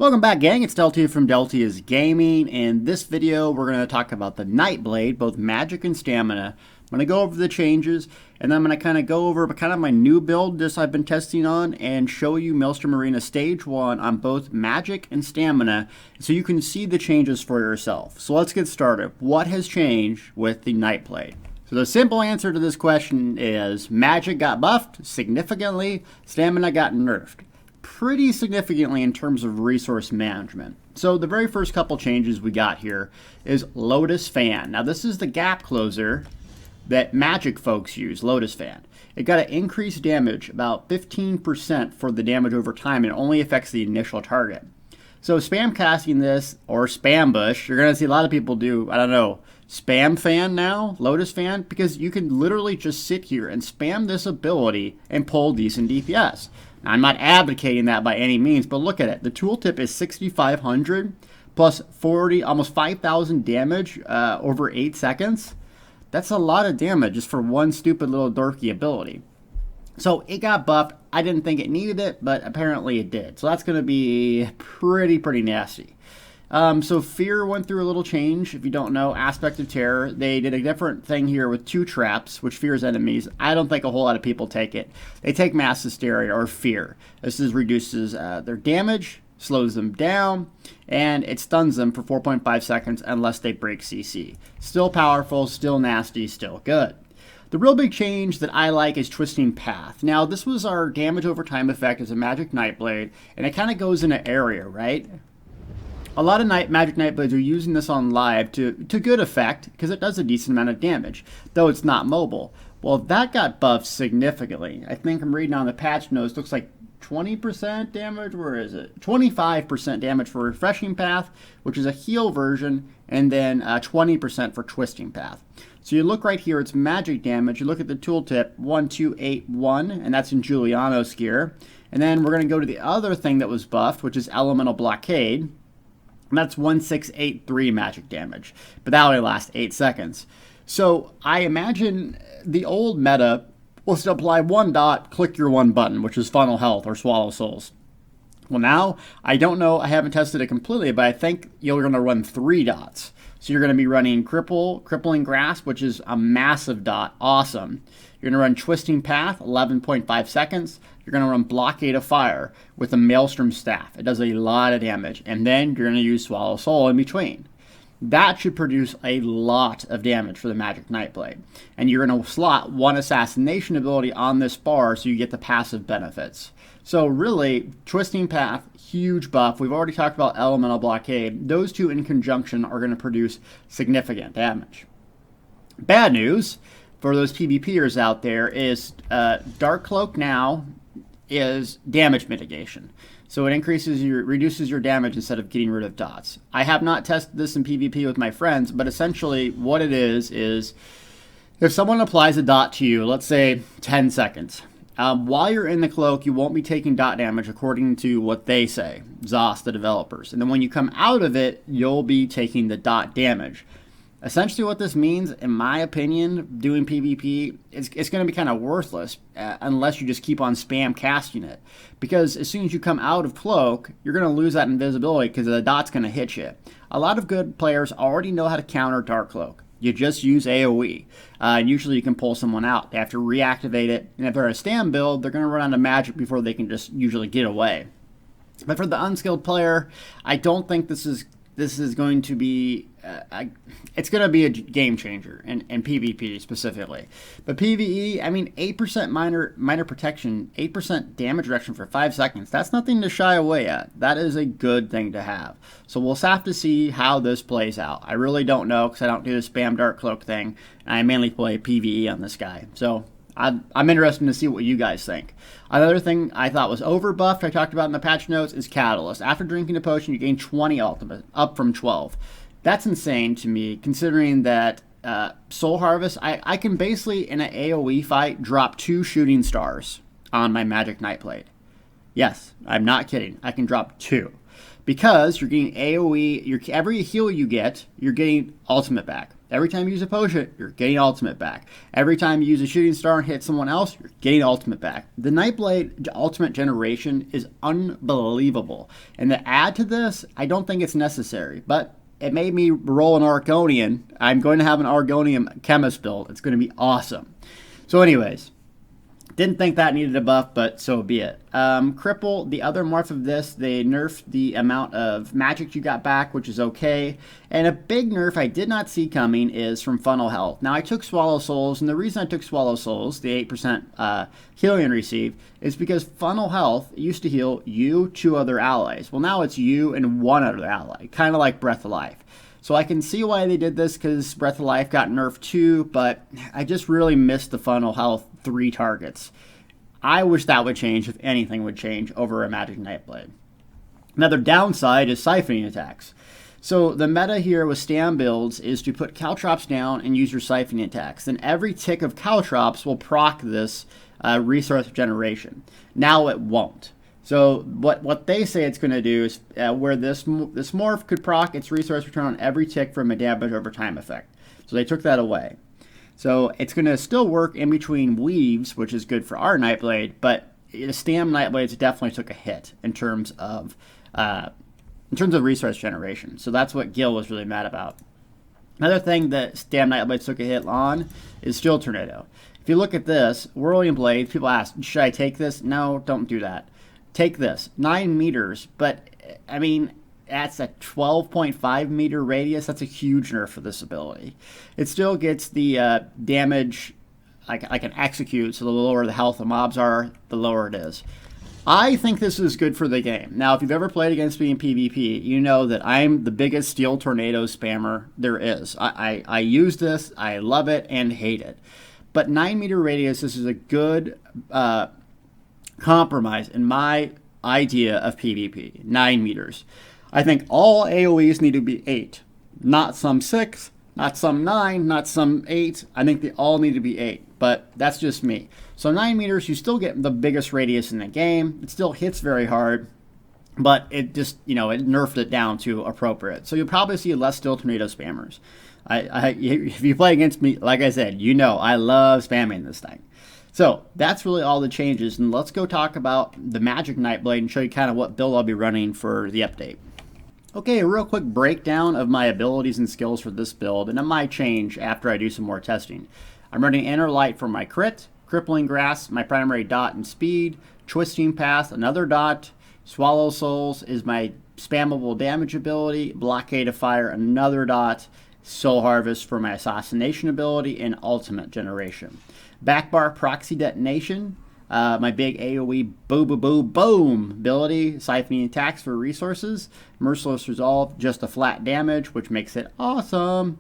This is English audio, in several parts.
Welcome back, gang. It's Deltia from Deltia's Gaming. In this video, we're going to talk about the Nightblade, both magic and stamina. I'm going to go over the changes, and then I'm going to kind of go over my new build, this I've been testing on, and show you Maelstrom Arena Stage 1 on both magic and stamina, so you can see the changes for yourself. So let's get started. What has changed with the Nightblade? So the simple answer to this question is magic got buffed significantly, stamina got nerfed pretty significantly in terms of resource management. So the very first couple changes we got here is Lotus Fan. Now this is the gap closer that magic folks use, Lotus Fan. It got an increased damage, about 15% for the damage over time, and it only affects the initial target. So spam casting this, or spam bush, you're going to see a lot of people do, I don't know, spam fan now, Lotus Fan, because you can literally just sit here and spam this ability and pull decent DPS. Now, I'm not advocating that by any means, but look at it. The tooltip is 6,500 plus 40, almost 5,000 damage over 8 seconds. That's a lot of damage just for one stupid little dorky ability. So it got buffed. I didn't think it needed it, but apparently it did. So that's going to be pretty nasty. So Fear went through a little change. If you don't know, Aspect of Terror, they did a different thing here with 2 traps, which fears enemies. I don't think a whole lot of people take it. They take Mass Hysteria or Fear. This reduces their damage, slows them down, and it stuns them for 4.5 seconds unless they break CC. Still powerful, still nasty, still good. The real big change that I like is Twisting Path. Now, this was our damage over time effect as a Magic Nightblade, and it kind of goes in an area, right? A lot of Magic Nightblades are using this on live to good effect because it does a decent amount of damage, though it's not mobile. Well, that got buffed significantly. I think I'm reading on the patch notes, looks like 20% damage, where is it? 25% damage for Refreshing Path, which is a heal version, and then 20% for Twisting Path. So you look right here, it's magic damage. You look at the tooltip, 1281, and that's in Giuliano's gear. And then we're going to go to the other thing that was buffed, which is Elemental Blockade. And that's 1683 magic damage, but that only lasts 8 seconds. So I imagine the old meta was to apply 1 dot, click your 1 button, which is Funnel Health or Swallow Souls. Well, now, I don't know, I haven't tested it completely, but I think you're going to run 3 dots. So you're going to be running Crippling Grasp, which is a massive dot, awesome. You're going to run Twisting Path, 11.5 seconds. You're going to run Blockade of Fire with a Maelstrom Staff. It does a lot of damage. And then you're going to use Swallow Soul in between. That should produce a lot of damage for the Magic Nightblade. And you're going to slot 1 assassination ability on this bar so you get the passive benefits. So really, Twisting Path, huge buff. We've already talked about Elemental Blockade. Those two in conjunction are going to produce significant damage. Bad news for those PvPers out there is Dark Cloak now is damage mitigation. So it reduces your damage instead of getting rid of dots. I have not tested this in PvP with my friends, but essentially what it is if someone applies a dot to you, let's say 10 seconds, while you're in the cloak, you won't be taking dot damage according to what they say, ZOS, the developers. And then when you come out of it, you'll be taking the dot damage. Essentially what this means, in my opinion, doing PvP, it's going to be kind of worthless unless you just keep on spam casting it. Because as soon as you come out of Cloak, you're going to lose that invisibility because the dot's going to hit you. A lot of good players already know how to counter Dark Cloak. You just use AoE. And usually you can pull someone out. They have to reactivate it. And if they're a stam build, they're going to run out of magic before they can just usually get away. But for the unskilled player, I don't think this is going to be, it's going to be a game changer in PvP specifically. But PvE, I mean, 8% minor protection, 8% damage reduction for 5 seconds. That's nothing to shy away at. That is a good thing to have. So we'll have to see how this plays out. I really don't know because I don't do the spam Dark Cloak thing. And I mainly play PvE on this guy. So I'm interested to see what you guys think. Another thing I thought was overbuffed, I talked about in the patch notes, is Catalyst. After drinking a potion, you gain 20 ultimate, up from 12. That's insane to me, considering that Soul Harvest, I can basically, in an AoE fight, drop 2 shooting stars on my Magic Nightblade. Yes, I'm not kidding. I can drop 2. because you're getting AoE. Every heal you get, you're getting ultimate back. Every time you use a potion, you're getting ultimate back. Every time you use a shooting star and hit someone else, you're getting ultimate back. The Nightblade ultimate generation is unbelievable. And to add to this, I don't think it's necessary. But it made me roll an Argonian. I'm going to have an Argonian chemist build. It's going to be awesome. So anyways, didn't think that needed a buff, but so be it. Cripple, the other morph of this, they nerfed the amount of magic you got back, which is okay. And a big nerf I did not see coming is from Funnel Health. Now, I took Swallow Souls, and the reason I took Swallow Souls, the 8% healing received, is because Funnel Health used to heal you, 2 other allies. Well, now it's you and 1 other ally, kind of like Breath of Life. So I can see why they did this, because Breath of Life got nerfed too, but I just really missed the Funnel Health 3 targets. I wish that would change, if anything would change, over a Magicka Nightblade. Another downside is siphoning attacks. So the meta here with Stam builds is to put Caltrops down and use your siphoning attacks. Then every tick of Caltrops will proc this resource generation. Now it won't. So what they say it's going to do is where this morph could proc its resource return on every tick from a damage over time effect. So they took that away. So it's going to still work in between weaves, which is good for our Nightblade, but the Stam Nightblades definitely took a hit in terms of resource generation. So that's what Guilde was really mad about. Another thing that Stam Nightblades took a hit on is Steel Tornado. If you look at this, Whirling Blade, people ask, should I take this? No, don't do that. Take this, 9 meters, but I mean, that's a 12.5 meter radius. That's a huge nerf for this ability. It still gets the damage like an execute, so the lower the health the mobs are, the lower it is. I think this is good for the game. Now, if you've ever played against me in PvP, you know that I'm the biggest Steel Tornado spammer there is. I use this, I love it and hate it. But 9 meter radius, this is a good compromise in my idea of PvP. 9 meters. I think all AoEs need to be 8. Not some 6, not some 9, not some 8. I think they all need to be 8. But that's just me. So 9 meters, you still get the biggest radius in the game. It still hits very hard. But it just, it nerfed it down to appropriate. So you'll probably see less Steel Tornado spammers. If you play against me, like I said, I love spamming this thing. So that's really all the changes, and let's go talk about the Magicka Nightblade and show you kind of what build I'll be running for the update. Okay, a real quick breakdown of my abilities and skills for this build, and it might change after I do some more testing. I'm running Inner Light for my crit, Crippling Grasp, my primary dot and speed, Twisting Path, another dot, Swallow Souls is my spammable damage ability, Blockade of Fire, another dot, Soul Harvest for my assassination ability, and ultimate generation. Backbar Proxy Detonation, my big AoE boom ability, siphoning attacks for resources. Merciless Resolve, just a flat damage, which makes it awesome.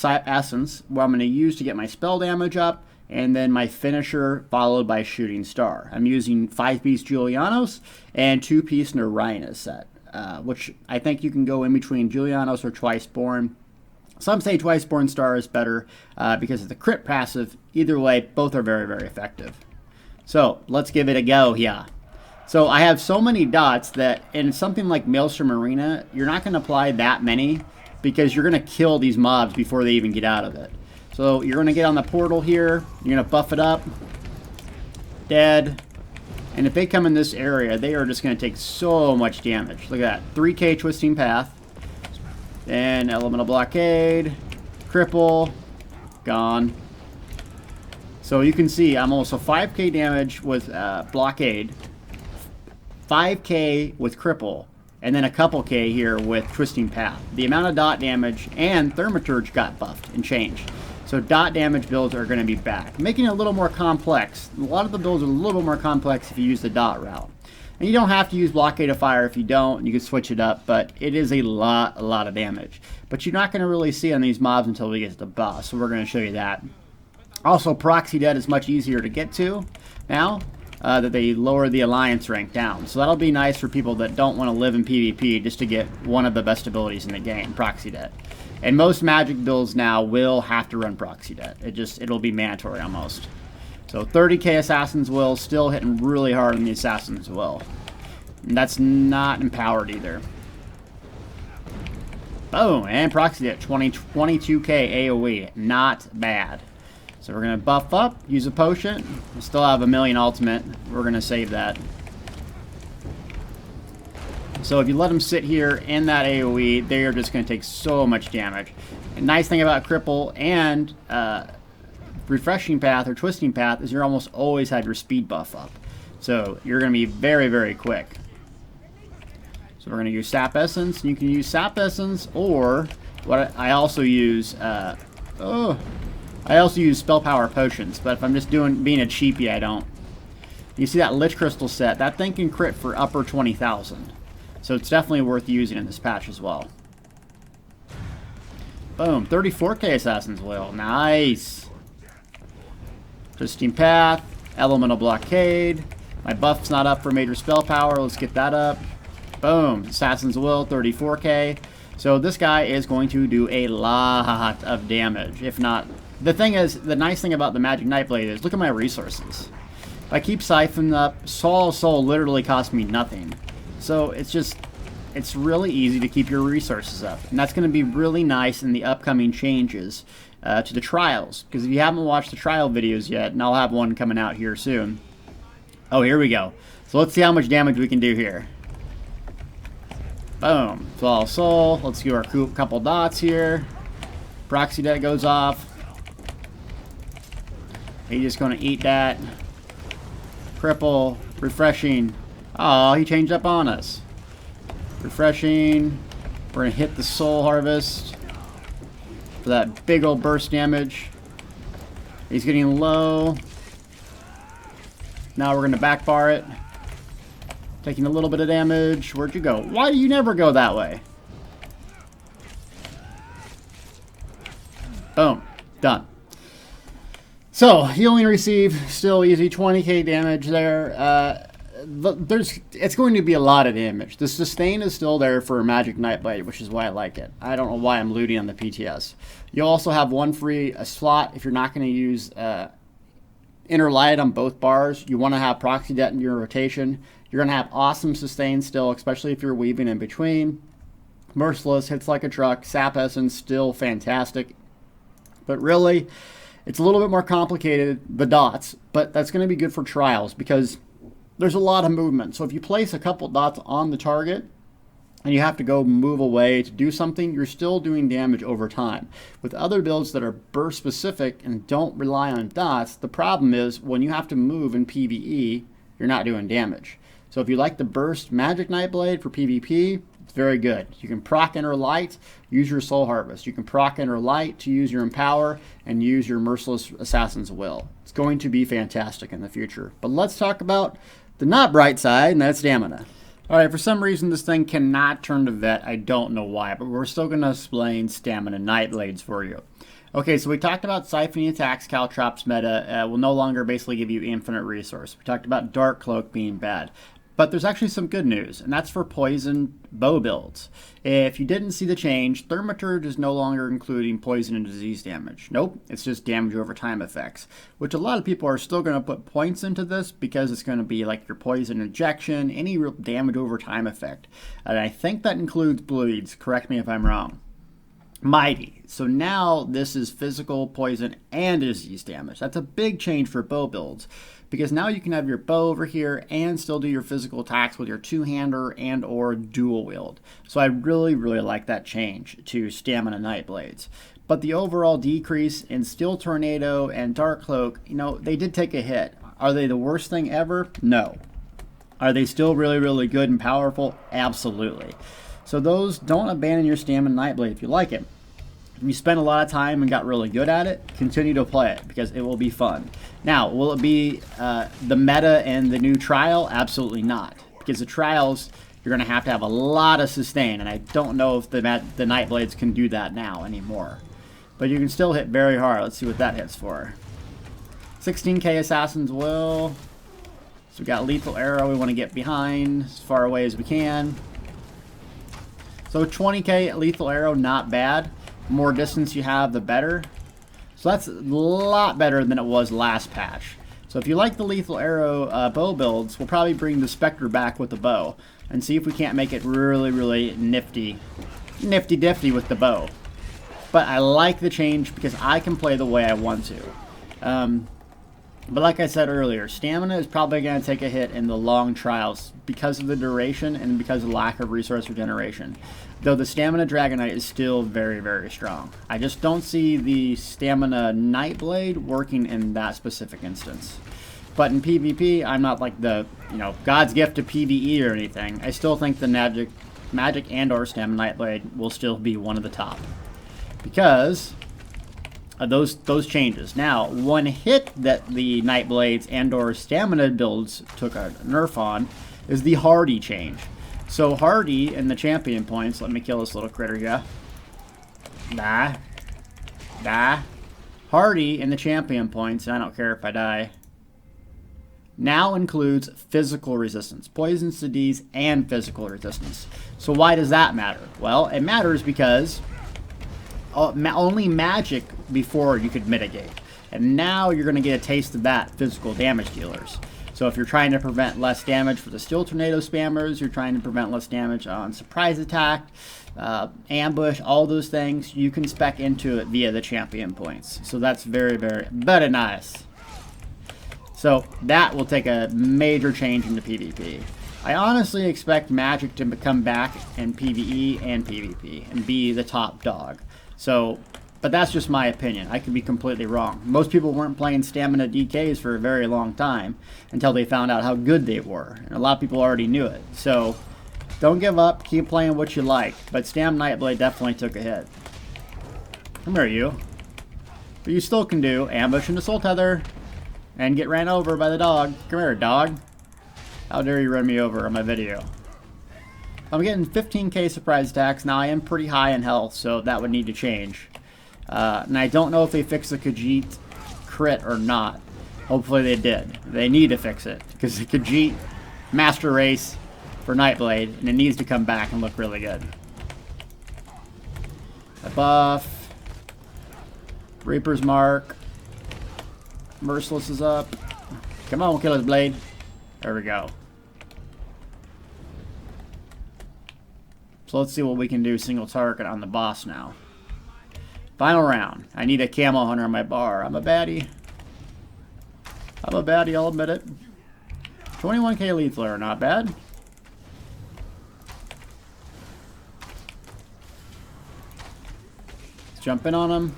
Essence, what I'm going to use to get my spell damage up, and then my finisher followed by Shooting Star. I'm using 5-piece Julianos and 2-piece Narayana set, which I think you can go in between Julianos or Twiceborn. Some say Twiceborn Star is better because of the crit passive. Either way, both are very, very effective. So let's give it a go here. So I have so many dots that in something like Maelstrom Arena, you're not going to apply that many because you're going to kill these mobs before they even get out of it. So you're going to get on the portal here. You're going to buff it up. Dead. And if they come in this area, they are just going to take so much damage. Look at that. 3k Twisting Path. And Elemental Blockade, Cripple, gone. So you can see I'm almost a 5k damage with Blockade, 5k with Cripple, and then a couple k here with Twisting Path. The amount of dot damage and Thaumaturge got buffed and changed. So dot damage builds are going to be back, making it a little more complex. A lot of the builds are a little more complex if you use the dot route. And you don't have to use Blockade of Fire if you don't. You can switch it up, but it is a lot of damage. But you're not going to really see on these mobs until we get to the boss, so we're going to show you that. Also, Proxy Dead is much easier to get to now that they lower the Alliance rank down. So that'll be nice for people that don't want to live in PvP just to get one of the best abilities in the game, Proxy Dead. And most Magic builds now will have to run Proxy Dead. It'll be mandatory almost. So 30k Assassin's Will, still hitting really hard on the Assassin's Will. And that's not empowered either. Boom, and proxied at 22k AoE. Not bad. So we're going to buff up, use a potion. We still have a million ultimate. We're going to save that. So if you let them sit here in that AoE, they are just going to take so much damage. And nice thing about Cripple and Refreshing Path or Twisting Path is you almost always have your speed buff up. So you're going to be very, very quick. So we're going to use Sap Essence. You can use Sap Essence, or what I also use. I also use Spell Power Potions. But if I'm just being a cheapie, I don't. You see that Lich Crystal set? That thing can crit for upper 20,000. So it's definitely worth using in this patch as well. Boom, 34k Assassin's Will. Nice. Twisting Path, Elemental Blockade. My buff's not up for Major Spell Power. Let's get that up. Boom, Assassin's Will, 34k. So this guy is going to do a lot of damage, if not. The thing is, the nice thing about the Magicka Nightblade is, look at my resources. If I keep siphoning up, Soul literally costs me nothing. So it's really easy to keep your resources up. And that's going to be really nice in the upcoming changes to the trials. Because if you haven't watched the trial videos yet, and I'll have one coming out here soon. Oh, here we go. So let's see how much damage we can do here. Boom. Flawless Soul. Let's do our couple dots here. Proxy deck goes off. He's just going to eat that. Cripple. Refreshing. Oh, he changed up on us. Refreshing. We're going to hit the Soul Harvest for that big old burst damage. He's getting low. Now we're going to backbar it. Taking a little bit of damage. Where'd you go? Why do you never go that way? Boom. Done. So, he only received, still easy, 20k damage there. It's going to be a lot of damage. The sustain is still there for Magicka Nightblade, which is why I like it. I don't know why I'm looting on the PTS. You'll also have one free slot if you're not going to use Inner Light on both bars. You want to have Proxy Det in your rotation. You're going to have awesome sustain still, especially if you're weaving in between. Merciless, hits like a truck. Sap Essence, still fantastic. But really, it's a little bit more complicated, the dots. But that's going to be good for trials because there's a lot of movement. So if you place a couple dots on the target and you have to go move away to do something, you're still doing damage over time. With other builds that are burst specific and don't rely on dots, the problem is when you have to move in PvE, you're not doing damage. So if you like the burst Magicka Nightblade for PvP, it's very good. You can proc Inner Light, use your Soul Harvest. You can proc Inner Light to use your Empower and use your Merciless Assassin's Will. It's going to be fantastic in the future. But let's talk about the not bright side, and that's stamina. Alright, for some reason this thing cannot turn to Vet. I don't know why, but we're still going to explain Stamina Nightblades for you. Okay, so we talked about Siphoning Attacks, Caltrops meta will no longer basically give you infinite resource. We talked about Dark Cloak being bad. But there's actually some good news, and that's for poison bow builds. If you didn't see the change, Thaumaturge is no longer including poison and disease damage. Nope, it's just damage over time effects, which a lot of people are still going to put points into this because it's going to be like your poison injection, any real damage over time effect. And I think that includes bleeds, correct me if I'm wrong. Mighty. So now this is physical, poison, and disease damage. That's a big change for bow builds. Because now you can have your bow over here and still do your physical attacks with your two-hander and or dual wield. So I really, really like that change to Stamina Nightblades. But the overall decrease in Steel Tornado and Dark Cloak, you know, they did take a hit. Are they the worst thing ever? No. Are they still really, really good and powerful? Absolutely. So those, don't abandon your Stamina Nightblade if you like it. If you spent a lot of time and got really good at it, continue to play it because it will be fun. Now, will it be the meta and the new trial? Absolutely not. Because the trials, you're going to have a lot of sustain, and I don't know if the Nightblades can do that now anymore. But you can still hit very hard. Let's see what that hits for. 16k Assassin's Will. So we got Lethal Arrow we want to get behind as far away as we can. So 20k Lethal Arrow, not bad. The more distance you have, the better. So that's a lot better than it was last patch. So if you like the Lethal Arrow bow builds, we'll probably bring the Spectre back with the bow and see if we can't make it really, really nifty nifty difty with the bow. But I like the change because I can play the way I want to. But like I said earlier, stamina is probably going to take a hit in the long trials because of the duration and because of lack of resource regeneration. Though the Stamina Dragonite is still very, very strong. I just don't see the Stamina Nightblade working in that specific instance. But in PvP, I'm not like the, God's gift to PvE or anything. I still think the Magic and or Stamina Nightblade will still be one of the top. Because of those changes. Now, one hit that the Nightblades and or Stamina builds took a nerf on is the Hardy change. So Hardy in the champion points, let me kill this little critter here. Die. Hardy in the champion points, and I don't care if I die, now includes physical resistance, poisons to Ds, and physical resistance. So why does that matter? Well, it matters because only magic before you could mitigate. And now you're going to get a taste of that, physical damage dealers. So if you're trying to prevent less damage for the Steel Tornado spammers, you're trying to prevent less damage on surprise attack, ambush, all those things, you can spec into it via the champion points. So that's very, very nice. So that will take a major change into PvP. I honestly expect Magic to come back in PvE and PvP and be the top dog. So, but that's just my opinion. I could be completely wrong. Most people weren't playing Stamina DKs for a very long time until they found out how good they were. And a lot of people already knew it. So, don't give up. Keep playing what you like. But Stamina Nightblade definitely took a hit. Come here, you. But you still can do ambush into Soul Tether and get ran over by the dog. Come here, dog. How dare you run me over on my video. I'm getting 15k surprise attacks. Now I am pretty high in health, so that would need to change. And I don't know if they fixed the Khajiit crit or not. Hopefully they did. They need to fix it, because the Khajiit master race for Nightblade, and it needs to come back and look really good. A buff. Reaper's Mark. Merciless is up. Come on, kill his blade. There we go. So let's see what we can do single target on the boss now. Final round. I need a camo hunter on my bar. I'm a baddie. I'll admit it. 21k lethal arrow, not bad. Let's jump in on him.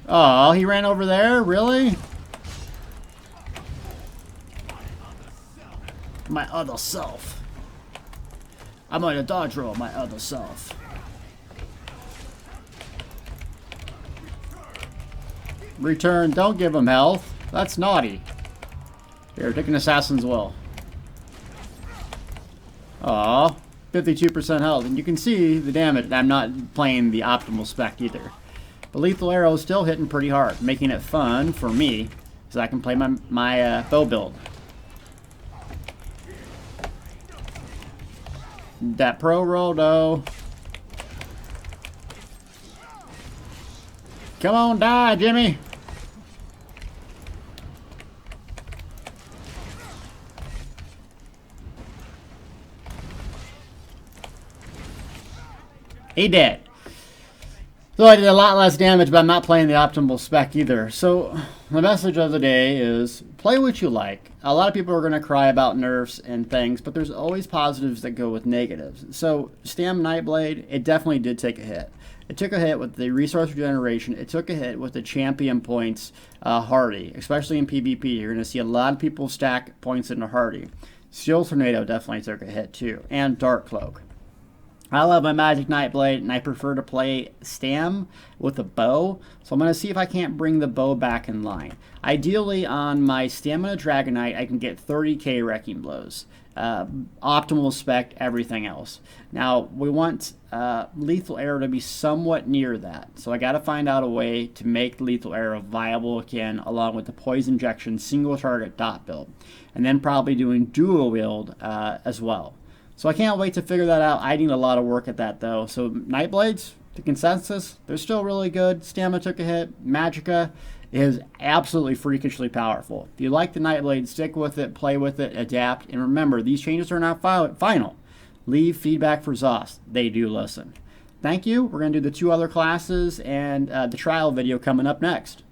Oh, he ran over there? Really? My other self. I'm going to dodge roll my other self. Return. Don't give him health. That's naughty. Here, take an assassin's will. Aw, 52% health. And you can see the damage. I'm not playing the optimal spec either. But lethal arrow is still hitting pretty hard, making it fun for me, so I can play my bow build. That pro roll, though. Come on, die, Jimmy. He did. So I did a lot less damage, but I'm not playing the optimal spec either. So the message of the day is play what you like. A lot of people are going to cry about nerfs and things, but there's always positives that go with negatives. So Stamina Nightblade, it definitely did take a hit. It took a hit with the resource regeneration. It took a hit with the champion points Hardy, especially in PvP. You're going to see a lot of people stack points into Hardy. Steel Tornado definitely took a hit too, and Dark Cloak. I love my Magicka Nightblade, and I prefer to play Stam with a bow, so I'm going to see if I can't bring the bow back in line. Ideally, on my Stamina Dragonite, I can get 30k Wrecking Blows. Optimal spec, everything else. Now, we want Lethal Arrow to be somewhat near that, so I got to find out a way to make Lethal Arrow viable again, along with the Poison Injection single target dot build, and then probably doing dual wield as well. So I can't wait to figure that out. I need a lot of work at that, though. So Nightblades, the consensus, they're still really good. Stamina took a hit. Magicka is absolutely freakishly powerful. If you like the Nightblade, stick with it, play with it, adapt. And remember, these changes are not final. leave feedback for ZOS. They do listen. Thank you. We're going to do the 2 other classes and the trial video coming up next.